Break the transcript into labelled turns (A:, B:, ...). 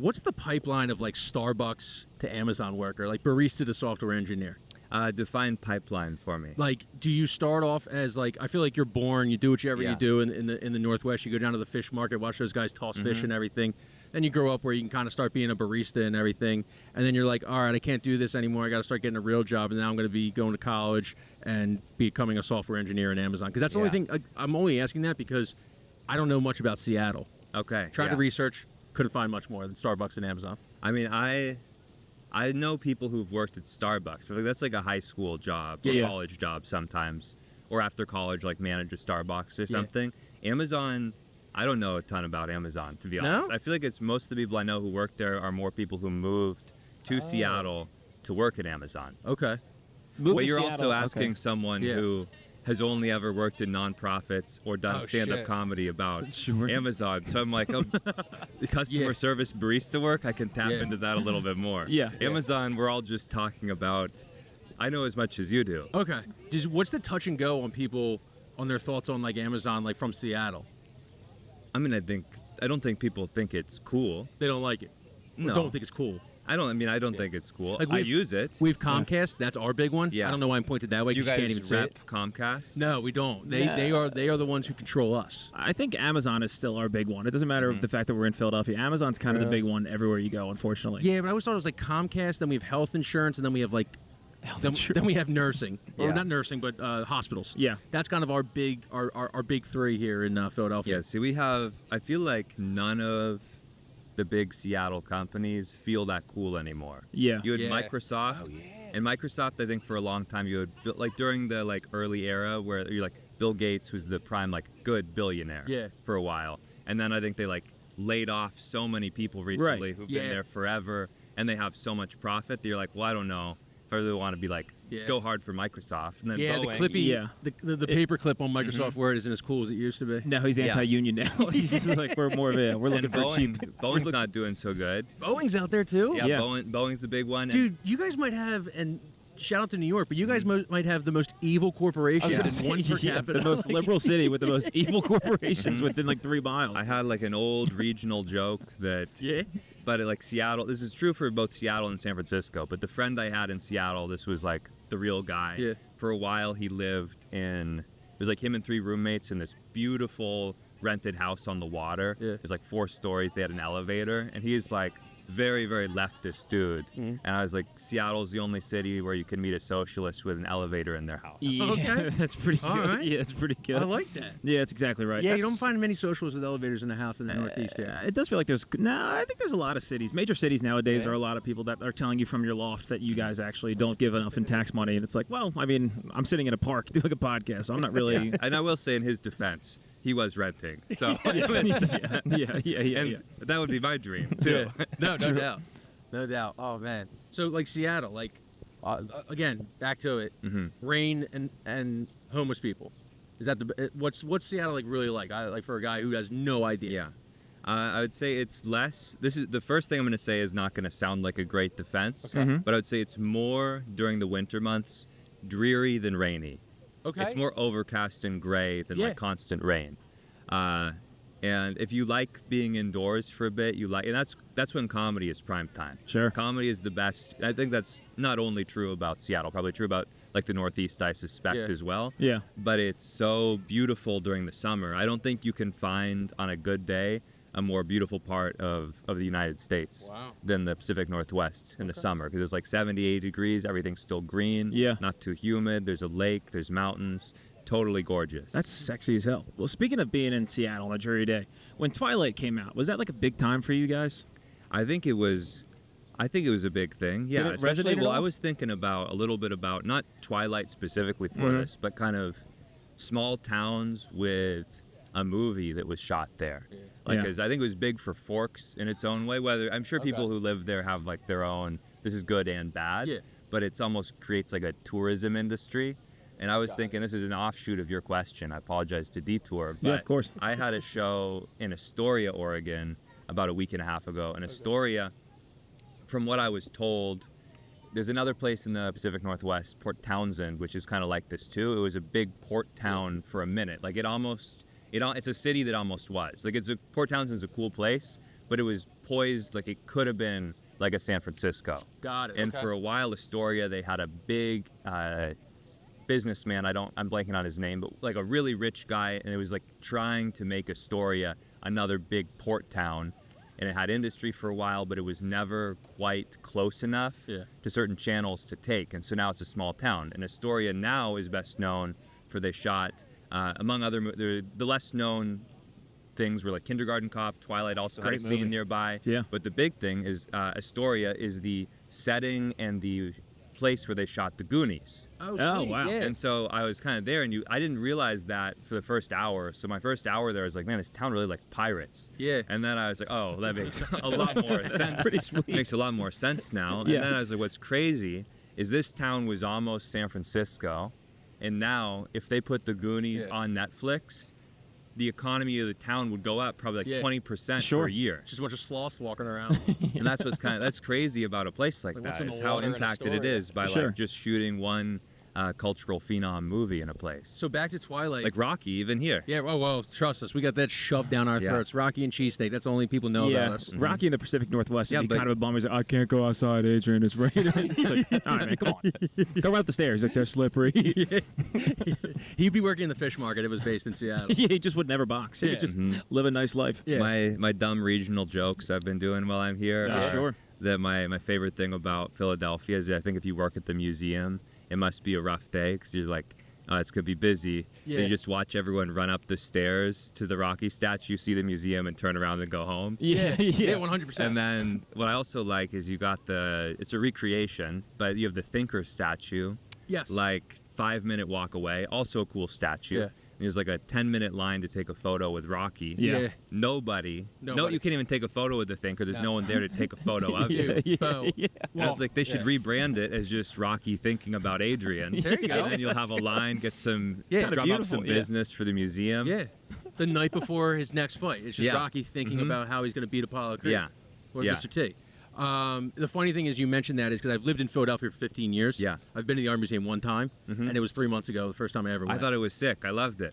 A: What's the pipeline of like Starbucks to Amazon worker, like barista to software engineer?
B: Define pipeline for me.
A: Like, do you start off as like, I feel like you're born, you do whatever you do in the Northwest, you go down to the fish market, watch those guys toss fish and everything. Then you grow up where you can kind of start being a barista and everything. And then you're like, all right, I can't do this anymore. I got to start getting a real job. And now I'm going to be going to college and becoming a software engineer in Amazon. Because that's the only thing, I'm only asking that because I don't know much about Seattle.
B: Okay.
A: Tried to research, couldn't find much more than Starbucks and Amazon.
B: I mean, I know people who've worked at Starbucks. So that's like a high school job or college job sometimes. Or after college, like manage a Starbucks or something. Amazon, I don't know a ton about Amazon, to be honest.
A: No?
B: I feel like it's most of the people I know who work there are more people who moved to Seattle to work at Amazon.
A: Okay.
B: But you're also asking someone who has only ever worked in nonprofits or done stand-up comedy about Amazon. So I'm like, the customer service barista work, I can tap into that a little bit more. Amazon, we're all just talking about, I know as much as you do.
A: Okay. What's the touch and go on people, on their thoughts on like Amazon, like from Seattle?
B: I mean, I don't think people think it's cool.
A: They don't like it.
B: No.
A: Don't think it's cool.
B: I don't think it's cool.
A: Like
B: I use it.
A: We have Comcast. That's our big one.
B: Yeah.
A: I don't know why I'm pointed that way.
B: Do you
A: guys
B: guys
A: can't even say
B: rep
A: it.
B: Comcast?
A: No, we don't. They are the ones who control us.
C: I think Amazon is still our big one. It doesn't matter the fact that we're in Philadelphia. Amazon's kind of the big one everywhere you go, unfortunately.
A: Yeah, but I always thought it was like Comcast. Then we have health insurance, and then we have like then we have nursing, or not nursing, but hospitals.
C: Yeah,
A: that's kind of our big three here in Philadelphia.
B: Yeah. See, I feel like none of the big Seattle companies feel that cool anymore.
C: Yeah.
B: You had Microsoft. And Microsoft, I think for a long time you had, like during the like early era where you're like Bill Gates was the prime like good billionaire for a while. And then I think they like laid off so many people recently who've been there forever and they have so much profit that you're like, well, I don't know if I really want to be like go hard for Microsoft. And then Boeing,
A: the clippy, the paper clip on Microsoft Word isn't as cool as it used to be.
C: No, he's anti-union now. He's just like we're looking for
B: Boeing,
C: cheap.
B: Boeing's not doing so good.
A: Boeing's out there too.
B: Yeah, Boeing's the big one.
A: Dude, you guys might have shout out to New York, but you guys might have the most evil corporations in one per capita.
C: The most liberal city with the most evil corporations within like 3 miles.
B: I had like an old regional joke that but like Seattle, this is true for both Seattle and San Francisco, but the friend I had in Seattle, this was like the real guy.
A: Yeah.
B: For a while he lived it was like him and 3 roommates in this beautiful rented house on the water.
A: Yeah.
B: It was like 4 stories, they had an elevator, and he's like very, very leftist dude. And I was like, Seattle's the only city where you can meet a socialist with an elevator in their house.
C: Yeah,
A: okay.
C: That's pretty good.
A: Right.
C: Yeah, that's pretty good.
A: I like that.
C: Yeah, that's exactly right.
A: Yeah, you don't find many socialists with elevators in the house in the Northeast here.
C: It does feel like I think there's a lot of cities. Major cities nowadays are a lot of people that are telling you from your loft that you guys actually don't give enough in tax money. And it's like, well, I mean, I'm sitting in a park doing a podcast, so I'm not really...
B: And I will say in his defense, he was renting. So
C: yeah.
B: That would be my dream, too.
A: No doubt. No doubt. Oh, man. So, like, Seattle, like, again, back to it. Rain and homeless people. Is that what's Seattle, like, really like? Like, for a guy who has no idea.
B: Yeah. I would say it's less... This is the first thing I'm going to say is not going to sound like a great defense.
A: Okay.
B: But I would say it's more, during the winter months, dreary than rainy.
A: Okay.
B: It's more overcast and gray than, like, constant rain. And if you like being indoors for a bit, and that's when comedy is prime time.
C: Sure.
B: Comedy is the best. I think that's not only true about Seattle, probably true about like the Northeast, I suspect as well.
C: Yeah.
B: But it's so beautiful during the summer. I don't think you can find on a good day a more beautiful part of the United States than the Pacific Northwest in the summer, because it's like 78 degrees, everything's still green, not too humid, there's a lake, there's mountains. Totally gorgeous.
C: That's sexy as hell. Well, speaking of being in Seattle on a dreary day, when Twilight came out, was that like a big time for you guys?
B: I think it was a big thing. Yeah,
C: Did it
B: especially
C: resonate at all?
B: I was thinking a little bit about not Twilight specifically for this, but kind of small towns with a movie that was shot there. Yeah. Like, 'cause I think it was big for Forks in its own way. Whether I'm sure people who live there have like their own. This is good and bad. But it's almost creates like a tourism industry. And I was thinking, this is an offshoot of your question. I apologize to detour. But
C: yeah, of course.
B: I had a show in Astoria, Oregon, about a week and a half ago. And Astoria, from what I was told, there's another place in the Pacific Northwest, Port Townsend, which is kind of like this too. It was a big port town for a minute. Like it's a city that almost was. Like Port Townsend's a cool place, but it was poised like it could have been like a San Francisco.
A: Got it.
B: And
A: okay.
B: for a while, Astoria, they had a big businessman. I'm blanking on his name, but like a really rich guy, and it was like trying to make Astoria another big port town. And it had industry for a while, but it was never quite close enough to certain channels to take. And so now it's a small town. And Astoria now is best known for they shot, among other, the less known things were like Kindergarten Cop, Twilight also had a scene nearby.
C: Yeah.
B: But the big thing is Astoria is the setting and the place where they shot the Goonies.
A: Oh,
C: wow.
A: Yeah.
B: And so I was kind of there, and I didn't realize that for the first hour. So my first hour there, I was like, man, this town really like pirates.
A: Yeah.
B: And then I was like, oh, that makes a lot more sense.
C: That's pretty sweet.
B: Makes a lot more sense now.
C: Yeah.
B: And then I was like, what's crazy is this town was almost San Francisco, and now if they put the Goonies on Netflix, the economy of the town would go up probably like 20% for a year.
A: Just a bunch of sloths walking around.
B: And that's what's that's crazy about a place like
A: what's
B: that.
A: in the
B: Is how
A: water in
B: impacted it
A: Astoria.
B: is by
C: Sure.
B: like just shooting one cultural phenom movie in a place.
A: So back to Twilight.
B: Like Rocky, even here.
A: Yeah, well, trust us. We got that shoved down our throats. Rocky and cheesesteak. That's the only people know about us.
C: Rocky in the Pacific Northwest would be
B: but-
C: kind of a bummer. He's like, I can't go outside, Adrian. It's raining. It's like, all right, man, come on. Go out the stairs. Like, they're slippery.
A: He'd be working in the fish market. It was based in Seattle.
C: Yeah, he just would never box. He would just live a nice life.
A: Yeah.
B: My dumb regional jokes I've been doing while I'm here.
C: Sure.
B: That my favorite thing about Philadelphia is that I think if you work at the museum, it must be a rough day because you're like, oh, it's going to be busy.
A: Yeah.
B: You just watch everyone run up the stairs to the Rocky statue, see the museum, and turn around and go home.
A: Yeah, 100%.
B: And then what I also like is you got it's a recreation, but you have the Thinker statue.
A: Yes.
B: Like 5-minute walk away, also a cool statue.
A: Yeah.
B: And there's like a 10-minute line to take a photo with Rocky.
C: Yeah.
B: Nobody. No,
A: Nobody.
B: you can't even take a photo with the Thinker. There's no one there to take a photo of you.
A: Dude, Bo.
B: I was like, they should rebrand it as just Rocky thinking about Adrian.
A: There you go.
B: And then you'll have a line, get some,
A: Yeah.
B: drum up some
C: Beautiful, yeah.
B: business for the museum.
A: Yeah. The night before his next fight. It's just
B: Yeah.
A: Rocky thinking about how he's going to beat Apollo Creed.
B: Yeah.
A: Or
B: Yeah.
A: Mr. T. The funny thing is you mentioned that is because I've lived in Philadelphia for 15 years.
B: Yeah.
A: I've been to the Art Museum one time, and it was 3 months ago, the first time I ever went.
B: I thought it was sick. I loved it.